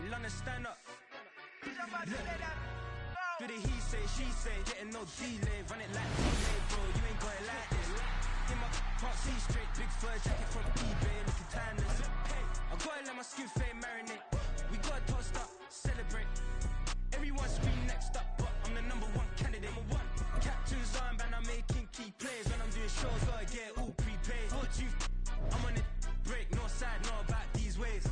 London, stand up. Do the he say, she say, getting no delay, run it like delay, bro, you ain't got it like this. In my can't see straight, big fur jacket from eBay, looking timeless. Hey, I gotta let my skin fade marinate. We gotta toast up, celebrate. Everyone scream next up, but I'm the #1 candidate. Captain's armband, I'm making key plays. When I'm doing shows, gotta get all prepaid. What you I'm on it, break, no side, no about these ways.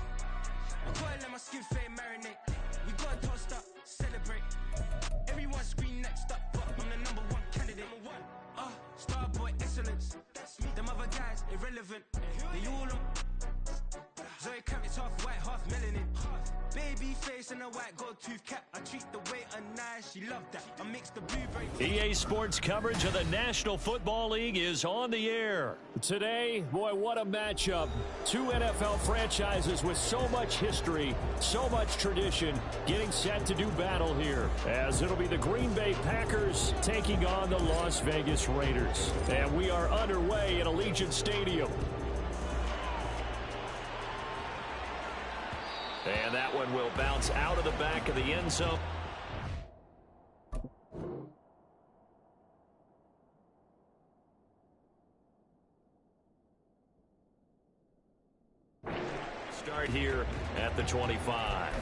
I gotta let my skin fade marinate. We gotta toast up, celebrate. Everyone scream next up, but I'm the #1 candidate. Starboy excellence. Them other guys irrelevant. They all on. Zoe Kravitz half white, half melanin. Baby face and a white gold tooth cap. I treat the waiter nice, she loved that. I mix the blueberry. EA Sports coverage of the National Football League is on the air. Today, boy, what a matchup. Two NFL franchises with so much history, so much tradition, getting set to do battle here. As it'll be the Green Bay Packers taking on the Las Vegas Raiders. And we are underway at Allegiant Stadium. And that one will bounce out of the back of the end zone. Start here at the 25.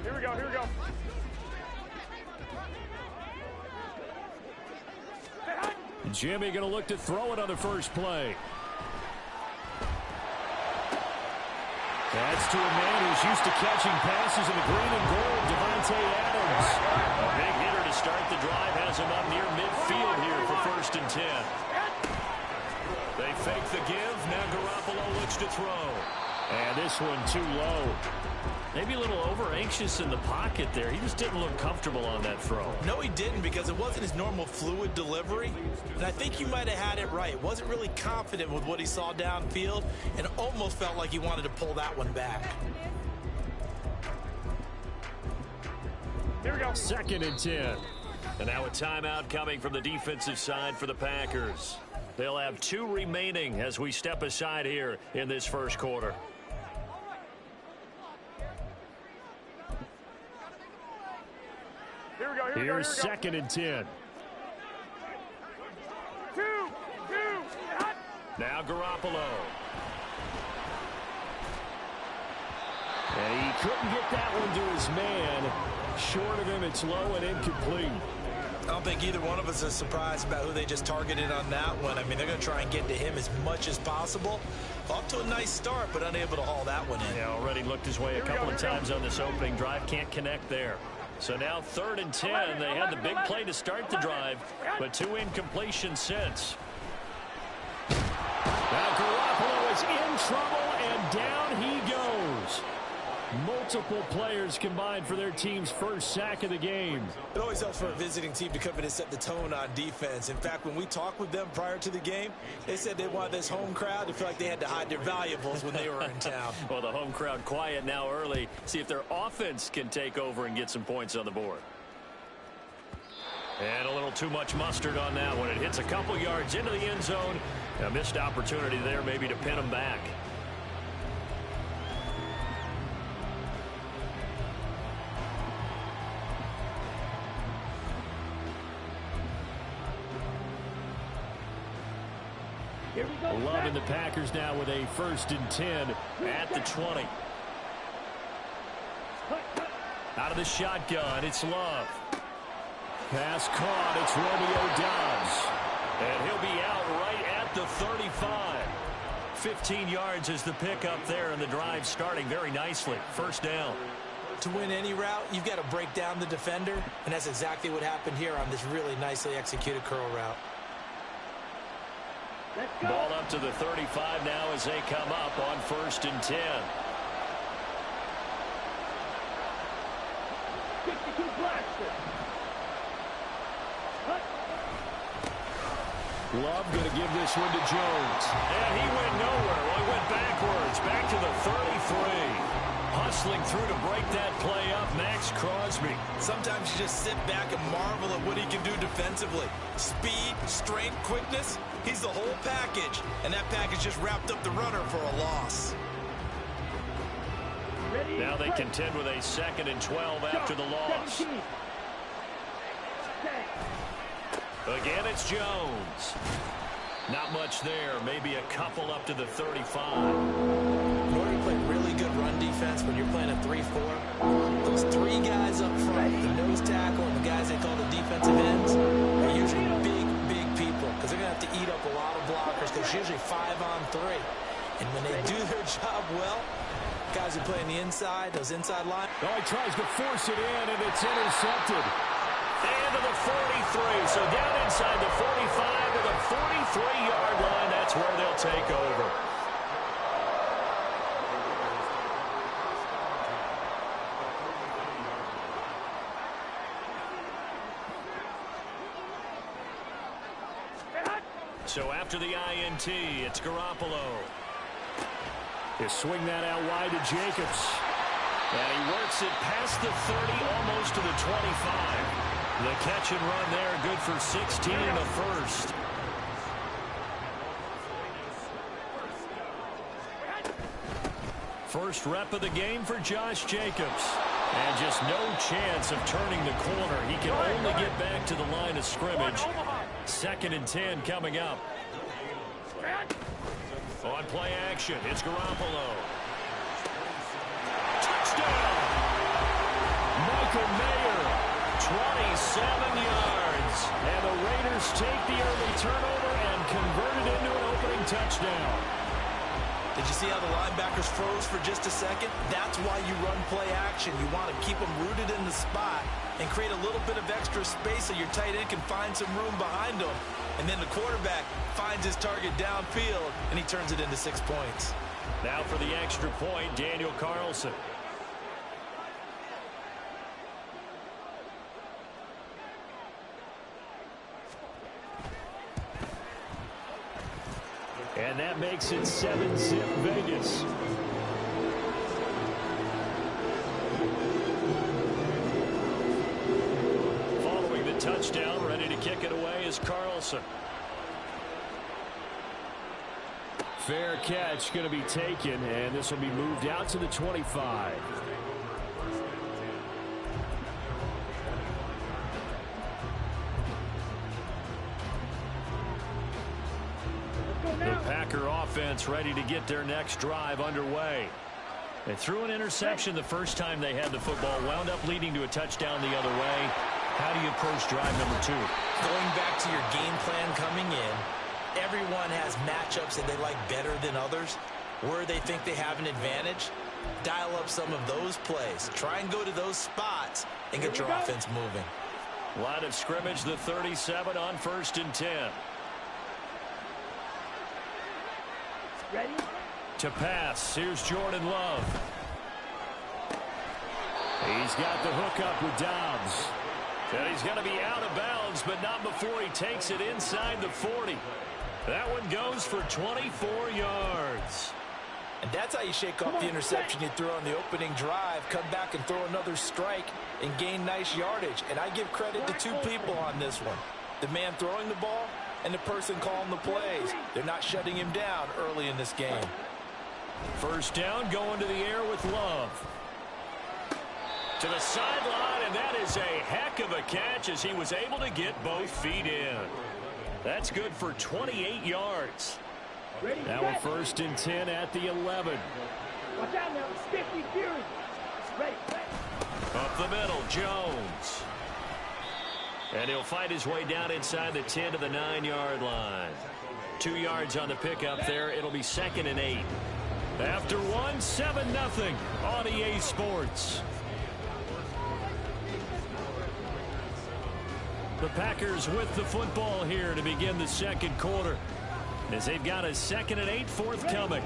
Here we go. Jimmy going to look to throw it on the first play. That's to a man who's used to catching passes in the green and gold, Devontae Adams. A big hitter to start the drive has him up near midfield here for 1st and 10. They fake the give. Now Garoppolo looks to throw. And this one too low. Maybe a little over-anxious in the pocket there. He just didn't look comfortable on that throw. No, he didn't, because it wasn't his normal fluid delivery. And I think you might have had it right. Wasn't really confident with what he saw downfield and almost felt like he wanted to pull that one back. Here we go. 2nd and 10. And now a timeout coming from the defensive side for the Packers. They'll have 2 remaining as we step aside here in this first quarter. Here's 2nd and 10. Now Garoppolo. And he couldn't get that one to his man. Short of him, it's low and incomplete. I don't think either one of us is surprised about who they just targeted on that one. I mean, they're going to try and get to him as much as possible. Off to a nice start, but unable to haul that one in. Yeah, already looked his way a couple of times on this opening drive. Can't connect there. So now 3rd and 10. They had the big play to start the drive, but 2 incompletions since. Now Garoppolo is in trouble, and down he goes. Multiple players combined for their team's first sack of the game. It always helps for a visiting team to come in and set the tone on defense. In fact, when we talked with them prior to the game, they said they wanted this home crowd to feel like they had to hide their valuables when they were in town. Well, the home crowd quiet now early. See if their offense can take over and get some points on the board. And a little too much mustard on that one. It hits a couple yards into the end zone. A missed opportunity there maybe to pin them back. Loving the Packers now with a 1st and 10 at the 20. Out of the shotgun, it's Love. Pass caught, it's Romeo Doubs. And he'll be out right at the 35. 15 yards is the pickup there, and the drive starting very nicely. 1st down. To win any route, you've got to break down the defender, and that's exactly what happened here on this really nicely executed curl route. Ball up to the 35 now as they come up on 1st and 10. Love going to give this one to Jones. And he went nowhere. Well, he went backwards. Back to the 33. Hustling through to break that play up, Max Crosby. Sometimes you just sit back and marvel at what he can do defensively. Speed, strength, quickness, he's the whole package. And that package just wrapped up the runner for a loss. Now they contend with a 2nd and 12 after the loss. Again, it's Jones. Not much there. Maybe a couple up to the 35. In order to play really good run defense when you're playing a 3-4, those 3 guys up front, the nose tackle and the guys they call the defensive ends, are usually big people because they're going to have to eat up a lot of blockers because it's usually 5-on-3. And when they do their job well, guys who play on the inside, those inside lines. Oh, he tries to force it in, and it's intercepted. And to the 43. So down inside the 45 to the 43-yard line. That's where they'll take over. So after the INT, it's Garoppolo. They swing that out wide to Jacobs. And he works it past the 30, almost to the 25. The catch and run there, good for 16 and a first. First rep of the game for Josh Jacobs. And just no chance of turning the corner. He can only get back to the line of scrimmage. 2nd and 10 coming up. On play action, it's Garoppolo. Touchdown! Michael Mayer, 27 yards. And the Raiders take the early turnover and convert it into an opening touchdown. Did you see how the linebackers froze for just a second? That's why you run play action. You want to keep them rooted in the spot and create a little bit of extra space so your tight end can find some room behind him. And then the quarterback finds his target downfield, and he turns it into 6 points. Now for the extra point, Daniel Carlson. And that makes it 7-zip Vegas. Following the touchdown, ready to kick it away is Carlson. Fair catch going to be taken, and this will be moved out to the 25. The Packer offense ready to get their next drive underway. They threw an interception the first time they had the football, wound up leading to a touchdown the other way. How do you approach drive number 2? Going back to your game plan coming in, everyone has matchups that they like better than others. Where they think they have an advantage, dial up some of those plays. Try and go to those spots and get your offense moving. Line of scrimmage, the 37 on 1st and 10. Ready? To pass, here's Jordan Love. He's got the hook up with Dobbs. And he's going to be out of bounds, but not before he takes it inside the 40. That one goes for 24 yards. And that's how you shake off the interception you threw on the opening drive, come back and throw another strike and gain nice yardage. And I give credit to 2 people on this one. The man throwing the ball and the person calling the plays. They're not shutting him down early in this game. First down, going to the air with Love. To the sideline, and that is a heck of a catch as he was able to get both feet in. That's good for 28 yards. Now we're 1st and 10 at the 11. Watch out now. 50 Fury. Ready. Up the middle, Jones. And he'll fight his way down inside the 10 to the 9-yard line. 2 yards on the pickup there. It'll be 2nd and 8. After one, 7-0 on EA Sports. The Packers with the football here to begin the 2nd quarter, as they've got a 2nd and 8 forthcoming.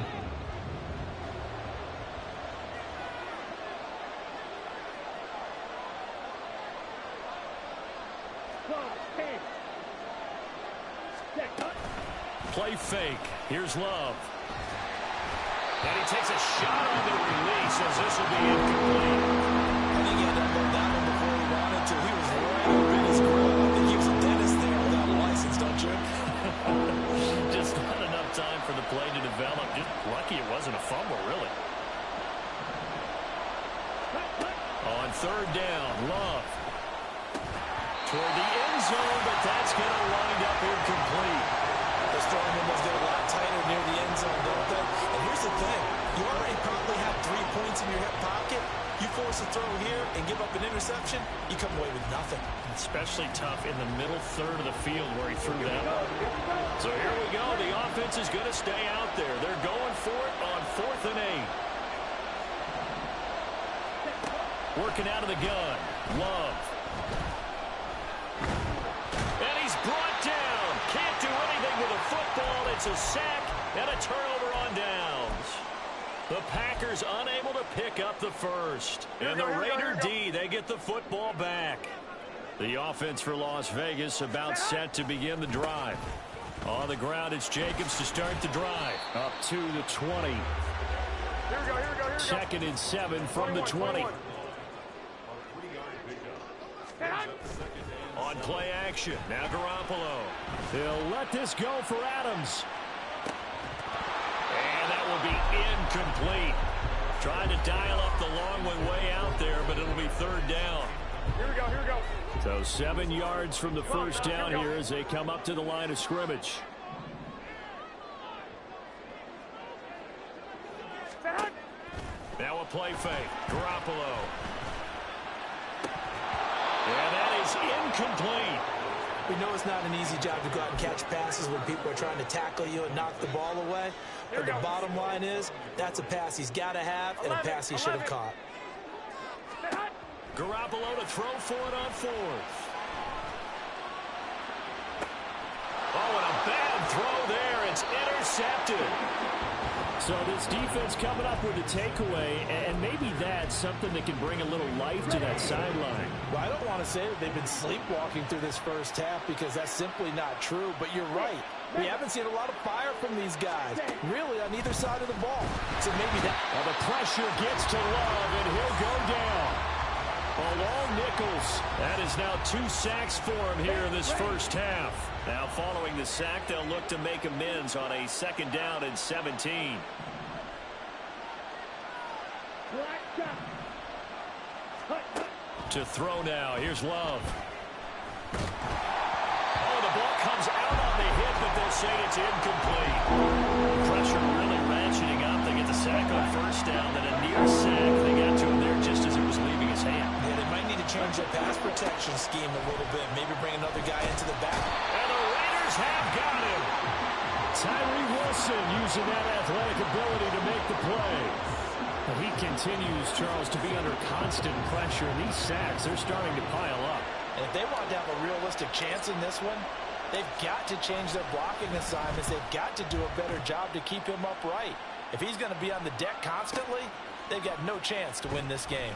Play fake. Here's Love. And he takes a shot on the release as this will be incomplete. I think he had to unload that one before he wanted to. He was right up in his grill. I think he was a dentist there without a license, don't you? Just not enough time for the play to develop. Just lucky it wasn't a fumble, really. On third down, Love. Toward the end zone, but that's going to wind up incomplete. Those throwing windows get a lot tighter near the end zone, don't they? And here's the thing. You already probably have 3 points in your hip pocket. You force a throw here and give up an interception, you come away with nothing. Especially tough in the middle third of the field where he threw that one. So here we go. The offense is going to stay out there. They're going for it on 4th and 8. Working out of the gun. Love. And he's brought down. Can't do anything with a football. It's a sack and a turnover on downs. The Packers unable to pick up the first. And the Raider D, they get the football back. The offense for Las Vegas about set to begin the drive. On the ground, it's Jacobs to start the drive. Up to the 20. Here we go. 2nd and 7 from the 20. On play action, now Garoppolo. They'll let this go for Adams. And that will be incomplete. Trying to dial up the long one way out there, but it'll be 3rd down. Here we go. So 7 yards from the first down here as they come up to the line of scrimmage. Now a play fake. Garoppolo. And that is incomplete. We know it's not an easy job to go out and catch passes when people are trying to tackle you and knock the ball away. But the bottom line is, that's a pass he's got to have and a pass he should have caught. Garoppolo to throw for it on 4th. Oh, and a bad throw there. It's intercepted. So this defense coming up with a takeaway, and maybe that's something that can bring a little life to that sideline. Well, I don't want to say that they've been sleepwalking through this first half because that's simply not true, but you're right. We haven't seen a lot of fire from these guys, really, on either side of the ball. So maybe that... Well, the pressure gets to Love, and he'll go down. Along Nichols. That is now 2 sacks for him here in this first half. Now following the sack, they'll look to make amends on a 2nd down and 17. To throw now. Here's Love. Oh, the ball comes out on the hit, but they'll say it's incomplete. Pressure really ratcheting up. They get the sack on 1st down, then a near sack. They got to him there just as it was leaving his hand. Yeah, they might need to change their pass protection scheme a little bit. Maybe bring another guy into the back. And the Raiders have got him. Tyree Wilson using that athletic ability to make the play. Well, he continues, Charles, to be under constant pressure. And these sacks, they're starting to pile up. And if they want to have a realistic chance in this one, they've got to change their blocking assignments. They've got to do a better job to keep him upright. If he's going to be on the deck constantly, they've got no chance to win this game.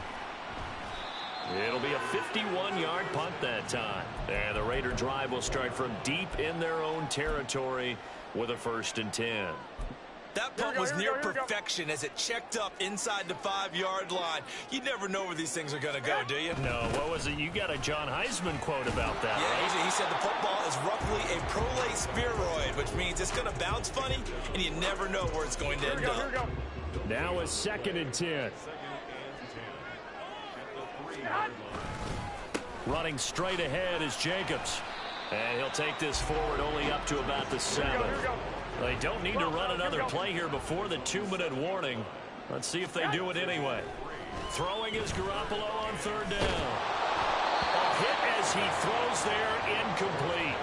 It'll be a 51-yard punt that time. And the Raider drive will start from deep in their own territory with a 1st and 10. That punt was near perfection as it checked up inside the 5-yard line. You never know where these things are going to go, do you? No, what was it? You got a John Heisman quote about that, yeah, right? He said the football is roughly a prolate spheroid, which means it's going to bounce funny, and you never know where it's going to end up. Now a 2nd and 10. Running straight ahead is Jacobs. And he'll take this forward only up to about the 7. They don't need to run another play here before the 2-minute warning. Let's see if they do it anyway. Throwing is Garoppolo on 3rd down. A hit as he throws there, incomplete.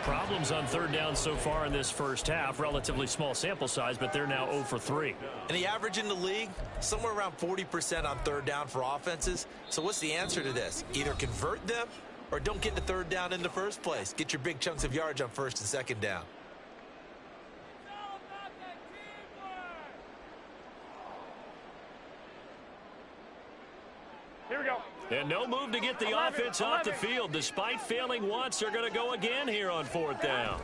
Problems on 3rd down so far in this first half. Relatively small sample size, but they're now 0 for 3. And the average in the league, somewhere around 40% on 3rd down for offenses. So what's the answer to this? Either convert them or don't get the 3rd down in the first place. Get your big chunks of yards on 1st and 2nd down. Here we go. And no move to get the offense off the field. Despite failing once, they're going to go again here on 4th down.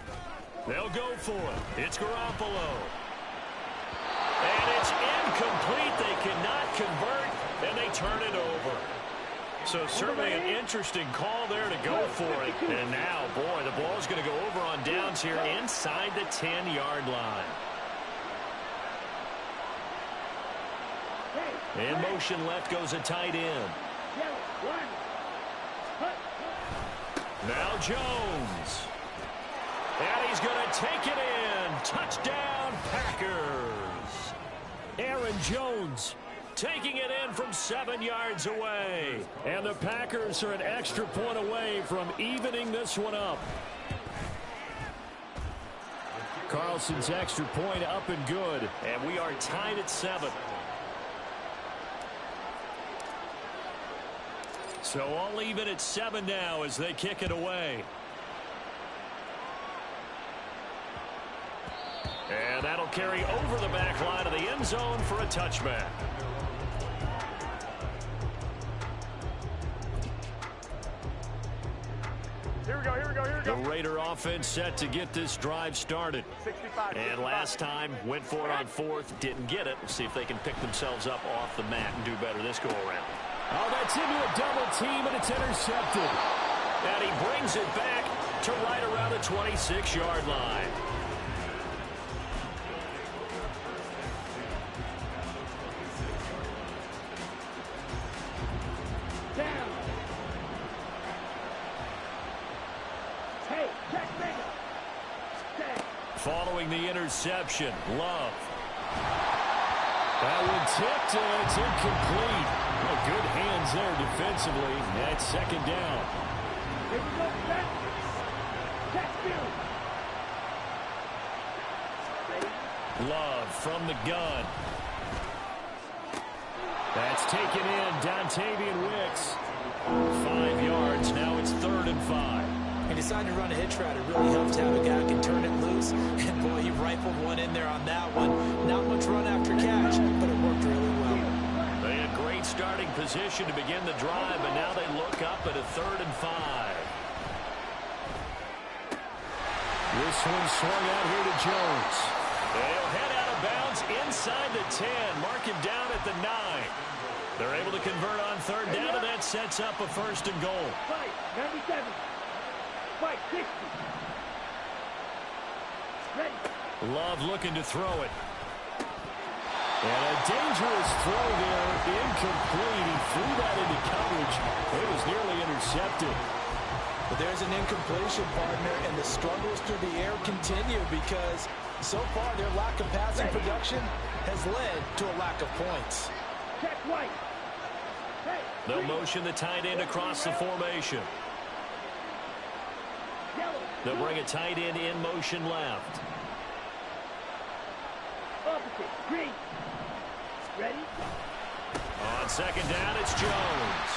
They'll go for it. It's Garoppolo. And it's turn it over. So certainly an interesting call there to go for it. And now, boy, the ball's going to go over on downs here inside the 10-yard line. In motion left goes a tight end. Now Jones. And he's going to take it in. Touchdown, Packers. Aaron Jones taking it in from 7 yards away. And the Packers are an extra point away from evening this one up. Carlson's extra point up and good. And we are tied at 7. So all even at 7 now as they kick it away. And that'll carry over the back line of the end zone for a touchback. Here we go, here we go, here we go. The Raider offense set to get this drive started. 65. And last time, went for it on 4th, didn't get it. We'll see if they can pick themselves up off the mat and do better this go-around. Oh, that's into a double team, and it's intercepted. And he brings it back to right around the 26-yard line. Down. Hey, check bigger. Following the interception, Love. That one tipped, and it's incomplete. Well, good hands there defensively. That's second down. Here we go, set. Check field. Love from the gun. That's taken in. Dontavian Wicks. 5 yards. Now it's 3rd and 5. He decided to run a hitch route. It really helps to have a guy who can turn it loose. And, boy, he rifled one in there on that one. Not much run after catch, but it worked really well. They had great starting position to begin the drive, but now they look up at a 3rd and 5. This one swung out here to Jones. They'll head out of bounds inside the 10. Mark him down at the 9. They're able to convert on 3rd down, and that sets up a 1st and goal. Fight, 97. Fight, 60. Ready. Love looking to throw it. And a dangerous throw there. Incomplete. He threw that into coverage. It was nearly intercepted. But there's an incompletion, partner, and the struggles through the air continue because so far their lack of passing production has led to a lack of points. Check right. Hey. They'll motion the tight end across the formation. Yellow. They'll bring a tight end in motion left. Opposite. Green. Ready? On 2nd down, it's Jones.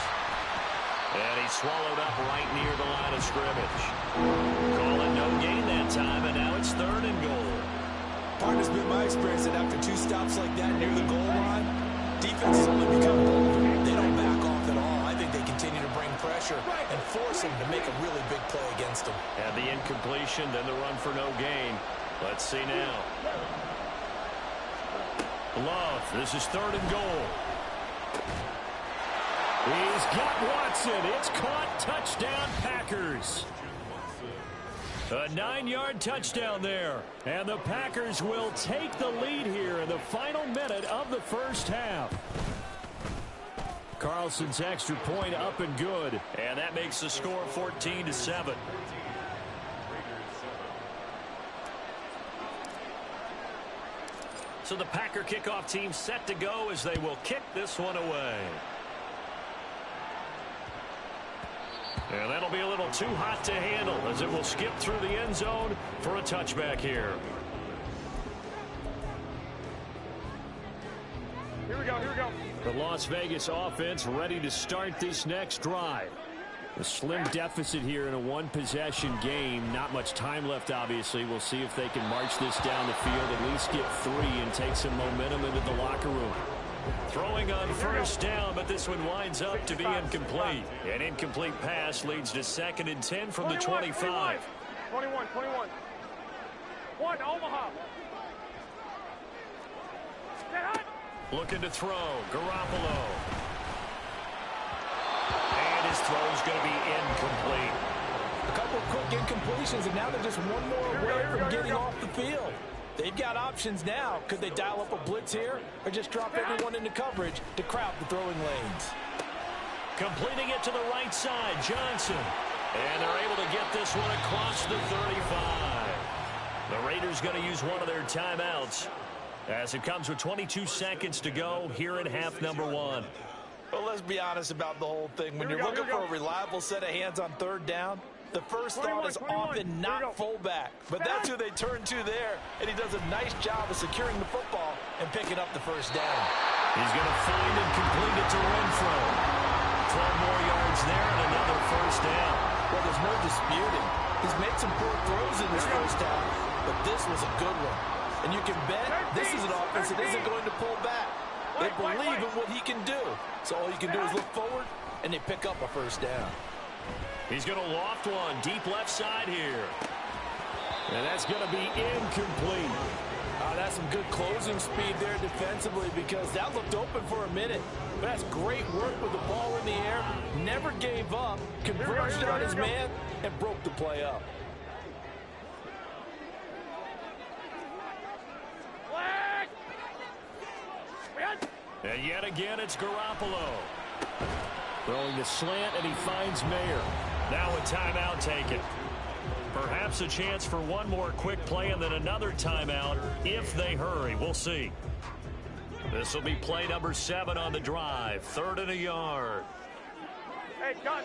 And he's swallowed up right near the line of scrimmage. Call it no gain that time, and now it's 3rd and goal. Partner's been my experience that after 2 stops like that near the goal line, defenses only become bolder. They don't back off at all. I think they continue to bring pressure and force him to make a really big play against them. And the incompletion, then the run for no gain. Let's see now. Love, this is 3rd and goal. He's got Watson. It's caught. Touchdown, Packers. A 9-yard touchdown there. And the Packers will take the lead here in the final minute of the first half. Carlson's extra point up and good. And that makes the score 14-7. So the Packer kickoff team set to go as they will kick this one away. And that'll be a little too hot to handle as it will skip through the end zone for a touchback here. Here we go, here we go. The Las Vegas offense ready to start this next drive. A slim deficit here in a one-possession game. Not much time left, obviously. We'll see if they can march this down the field, at least get 3 and take some momentum into the locker room. Throwing on 1st down, but this one winds up to be incomplete. An incomplete pass leads to 2nd and 10 from the 25. 21. 1, Omaha. Looking to throw. Garoppolo. His throw's going to be incomplete. A couple of quick incompletions, and now they're just one more away from getting off the field. They've got options now. Could they dial up a blitz here or just drop everyone into coverage to crowd the throwing lanes? Completing it to the right side, Johnson. And they're able to get this one across the 35. The Raiders going to use one of their timeouts as it comes with 22 seconds to go here in half number one. Well, let's be honest about the whole thing. When you're looking for a reliable set of hands on third down, the first thought is often not fullback. But that's who they turn to there, and he does a nice job of securing the football and picking up the first down. He's going to find and complete it to Renfro. 12 more yards there and another first down. Well, there's no disputing. He's made some poor throws in this first half, but this was a good one. And you can bet this is an offense that isn't going to pull back. They believe in what he can do. So all you can do is look forward, and they pick up a first down. He's going to loft one deep left side here. And that's going to be incomplete. That's some good closing speed there defensively because that looked open for a minute. But that's great work with the ball in the air. Never gave up, converged on his man, and broke the play up. And yet again, it's Garoppolo. Throwing the slant, and he finds Mayer. Now a timeout taken. Perhaps a chance for one more quick play and then another timeout if they hurry. We'll see. This will be play number 7 on the drive. 3rd and a yard. Hey, gun.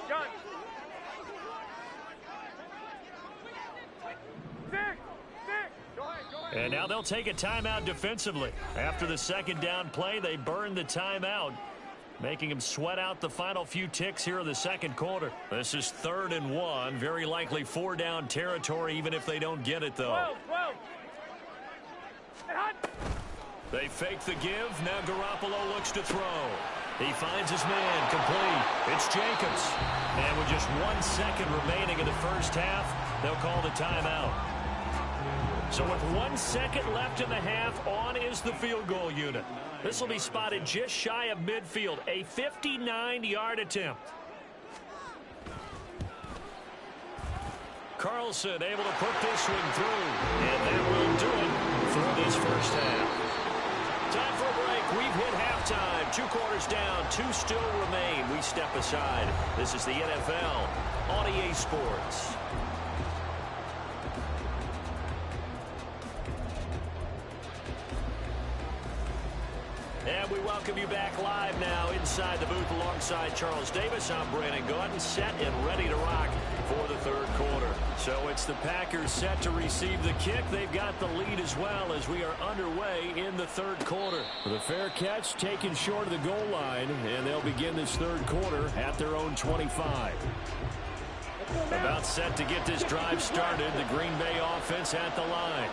Six. Go ahead. And now they'll take a timeout defensively. After the second down play, they burn the timeout, making him sweat out the final few ticks here in the second quarter. This is 3rd and 1. Very likely 4-down territory, even if they don't get it, though. 12. They fake the give. Now Garoppolo looks to throw. He finds his man complete. It's Jacobs. And with just 1 second remaining in the first half, they'll call the timeout. So with 1 second left in the half, on is the field goal unit. This will be spotted just shy of midfield. A 59-yard attempt. Carlson able to put this one through. And that will do it for this first half. Time for a break. We've hit halftime. 2 quarters down. 2 still remain. We step aside. This is the NFL on EA Sports. And we welcome you back live now inside the booth alongside Charles Davis. I'm Brandon Gordon, set and ready to rock for the 3rd quarter. So it's the Packers set to receive the kick. They've got the lead as well as we are underway in the 3rd quarter. The fair catch taken short of the goal line, and they'll begin this 3rd quarter at their own 25. About set to get this drive started. The Green Bay offense at the line.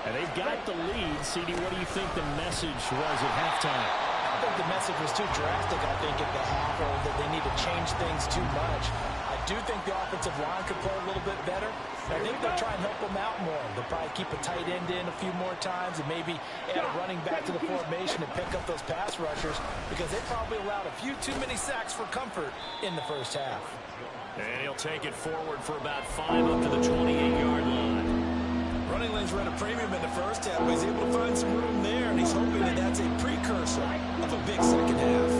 And they've got the lead. CD, what do you think the message was at halftime? I think the message was too drastic, I think, at the half, or that they need to change things too much. I do think the offensive line could play a little bit better. I think they'll try and help them out more. They'll probably keep a tight end in a few more times and maybe add a running back to the formation and pick up those pass rushers because they probably allowed a few too many sacks for comfort in the first half. And he'll take it forward for about 5 up to the 28-yard line. Running lanes were at a premium in the first half, but he's able to find some room there, and he's hoping that that's a precursor of a big second half.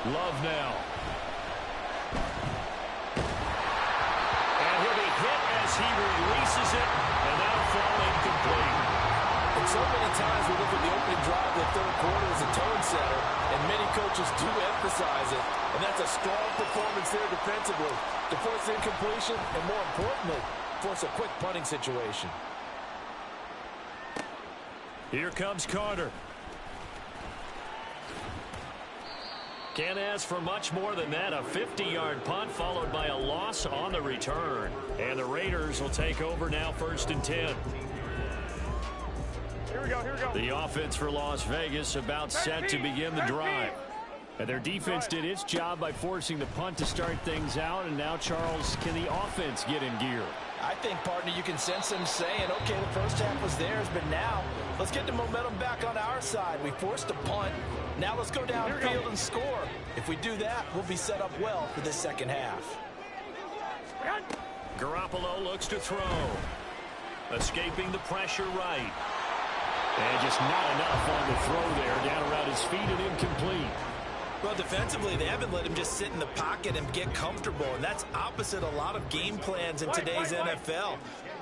Love now. And he'll be hit as he releases it, and that'll fall incomplete. And so many times we look at the opening drive of the 3rd quarter as a tone setter, and many coaches do emphasize it. And that's a strong performance there defensively to force incompletion and, more importantly, force a quick punting situation. Here comes Carter. Can't ask for much more than that. A 50-yard punt followed by a loss on the return. And the Raiders will take over now 1st and 10. Here we go. The offense for Las Vegas about set to begin the drive. And their defense did its job by forcing the punt to start things out. And now, Charles, can the offense get in gear? I think, partner, you can sense them saying, okay, the first half was theirs, but now let's get the momentum back on our side. We forced a punt. Now let's go downfield and score. If we do that, we'll be set up well for this second half. Garoppolo looks to throw. Escaping the pressure right. And just not enough on the throw there. Down around his feet and incomplete. Well, defensively, they haven't let him just sit in the pocket and get comfortable, and that's opposite a lot of game plans in today's NFL.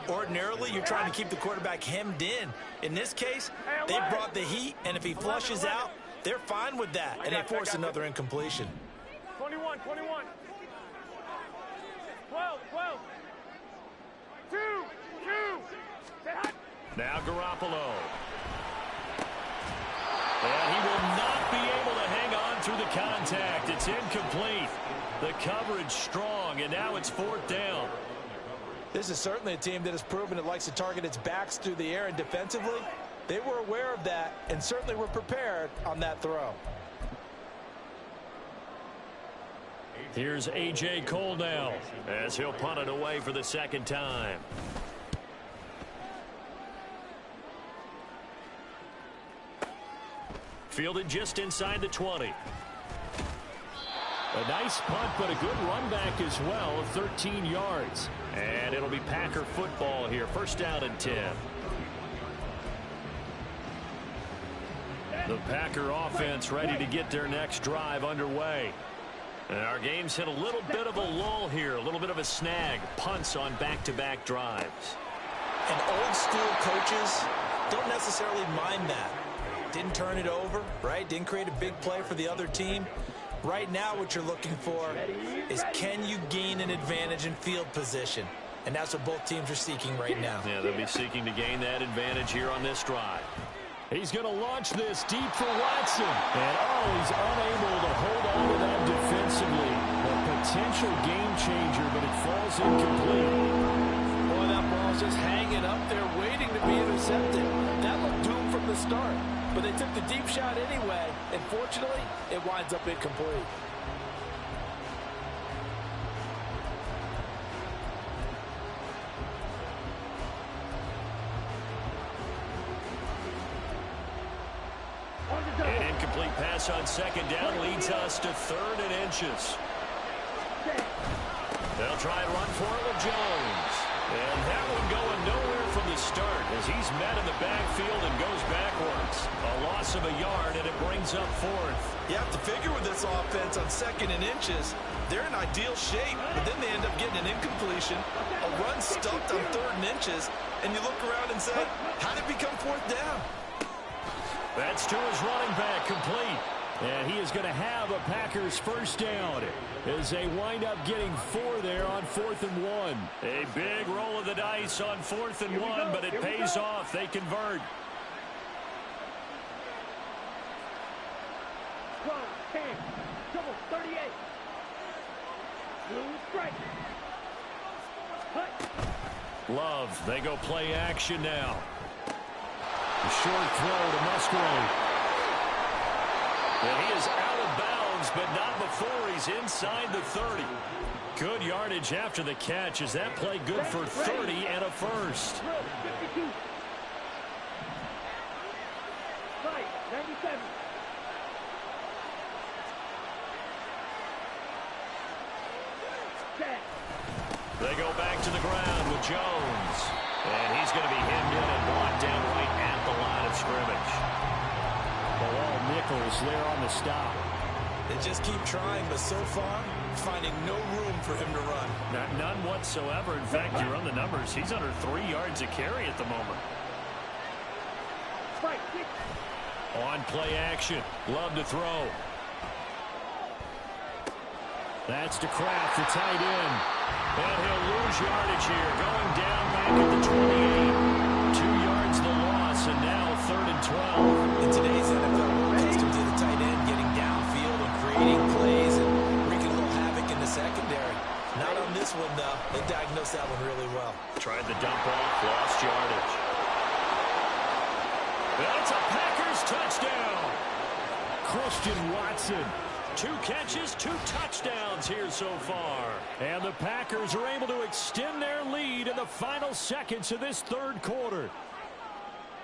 Ordinarily, you're trying to keep the quarterback hemmed in. In this case, they brought the heat, and if he flushes out, they're fine with that, and they force another incompletion. 21, 21. 12, 12. 2, 2. Now Garoppolo. And he will not be able to hang on through the contact. It's incomplete. The coverage strong, and now it's 4th down. This is certainly a team that has proven it likes to target its backs through the air, and defensively, they were aware of that and certainly were prepared on that throw. Here's A.J. Cole now as he'll punt it away for the second time. Fielded just inside the 20. A nice punt, but a good run back as well of 13 yards. And it'll be Packer football here. First down and 10. The Packer offense ready to get their next drive underway. And our game's hit a little bit of a lull here, a little bit of a snag. Punts on back-to-back drives. And old school coaches don't necessarily mind that. Didn't turn it over, right? Didn't create a big play for the other team. Right now what you're looking for is, can you gain an advantage in field position? And that's what both teams are seeking right now. Yeah, they'll be seeking to gain that advantage here on this drive. He's going to launch this deep for Watson. And, he's unable to hold on to that defensively. A potential game changer, but it falls incomplete. Boy, that ball's just hanging up there waiting to be intercepted. That looked doomed from the start. But they took the deep shot anyway, and fortunately, it winds up incomplete. An incomplete pass on second down leads us to 3rd and inches. They'll try and run for it with Jones. And that one going nowhere from the start as he's met in the backfield and goes backwards. A loss of a yard, and it brings up 4th. You have to figure with this offense on 2nd and inches, they're in ideal shape, but then they end up getting an incompletion, a run stuffed on 3rd and inches, and you look around and say, how did it become 4th down? That's to his running back, complete. And he is going to have a Packers first down as they wind up getting 4 there on 4th and 1. A big roll of the dice on 4th and 1, but it pays off. They convert. 12, 10, double, 38. Blue strike. Love, they go play action now. A short throw to Musgrave. And he is out of bounds, but not before he's inside the 30. Good yardage after the catch. Is that play good for 30 and a first? 52. Right, 97. They go back to the ground with Jones. And he's going to be hemmed in and brought down right at the line of scrimmage. All Nichols there on the stop. They just keep trying, but so far, finding no room for him to run. None whatsoever. In fact, you run the numbers. He's under 3 yards a carry at the moment. On play action. Love to throw. That's to Kraft, the tight end. And he'll lose yardage here. Going down back at the 28. 2 yards the loss, and now 3rd and 12. In today's NFL, we're accustomed to the tight end getting downfield and creating plays and wreaking a little havoc in the secondary. Not on this one, though. They diagnosed that one really well. Tried the dump off, lost yardage. That's a Packers touchdown. Christian Watson 2 catches, 2 touchdowns here so far. And the Packers are able to extend their lead in the final seconds of this third quarter.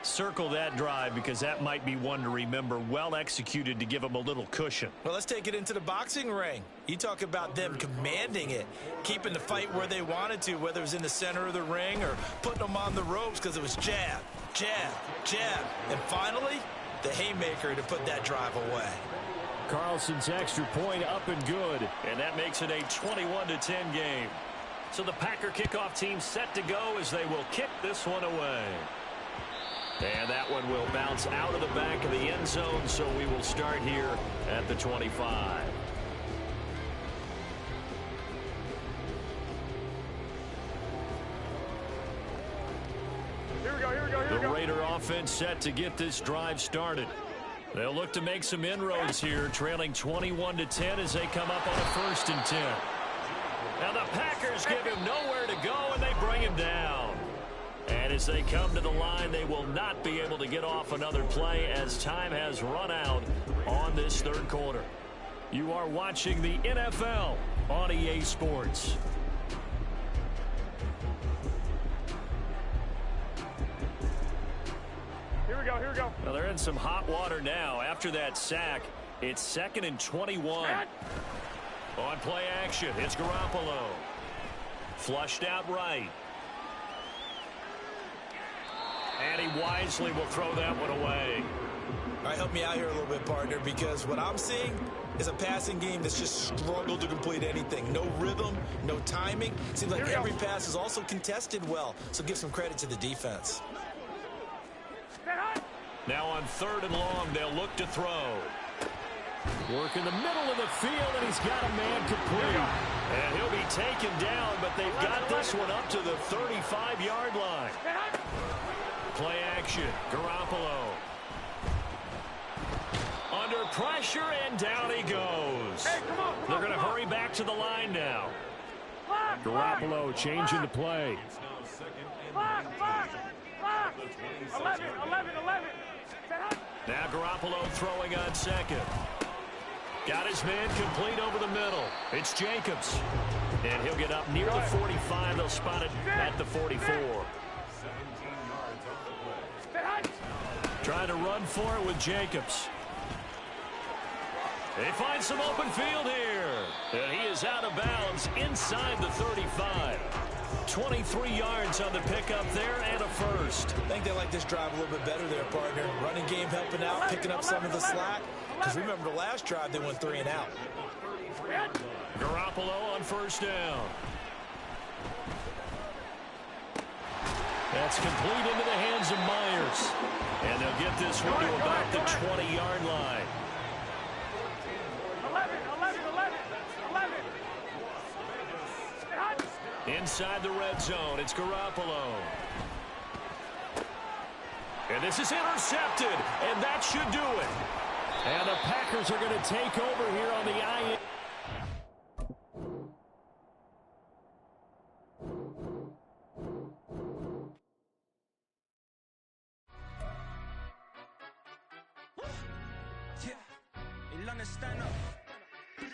Circle that drive because that might be one to remember. Well executed to give them a little cushion. Well, let's take it into the boxing ring. You talk about them commanding it, keeping the fight where they wanted to, whether it was in the center of the ring or putting them on the ropes because it was jab, jab, jab. And finally, the haymaker to put that drive away. Carlson's extra point up and good. And that makes it a 21-10 game. So the Packer kickoff team set to go as they will kick this one away. And that one will bounce out of the back of the end zone, so we will start here at the 25. Here we go, here we go, here we The go. Raider offense set to get this drive started. They'll look to make some inroads here, trailing 21-10 as they come up on a 1st and 10. Now the Packers give him nowhere to go, and they bring him down. And as they come to the line, they will not be able to get off another play as time has run out on this third quarter. You are watching the NFL on EA Sports. Here we go, here we go. Well, they're in some hot water now. After that sack, it's 2nd and 21. On play action, it's Garoppolo. Flushed out right. And he wisely will throw that one away. All right, help me out here a little bit, partner, because what I'm seeing is a passing game that's just struggled to complete anything. No rhythm, no timing. Seems like every pass is also contested well, so give some credit to the defense. Now on 3rd and long, they'll look to throw. Work in the middle of the field, and he's got a man complete. And he'll be taken down, but they've got this one up to the 35-yard line. Play action, Garoppolo. Under pressure, and down he goes. They're going to hurry back to the line now. Garoppolo changing the play. 11. Now Garoppolo throwing on 2nd. Got his man complete over the middle. It's Jacobs. And he'll get up near the 45. They'll spot it at the 44. Trying to run for it with Jacobs. They find some open field here. And he is out of bounds inside the 35. 23 yards on the pickup there and a 1st. I think they like this drive a little bit better there, partner. Running game helping out, picking up some of the slack. Because remember the last drive, they went 3 and out. Garoppolo on 1st down. That's complete into the hands of Myers. And they'll get this one to about the 20-yard line. 11. Inside the red zone, it's Garoppolo. And this is intercepted, and that should do it. And the Packers are going to take over here on the IN. Yeah, Ilana, stand up. Look,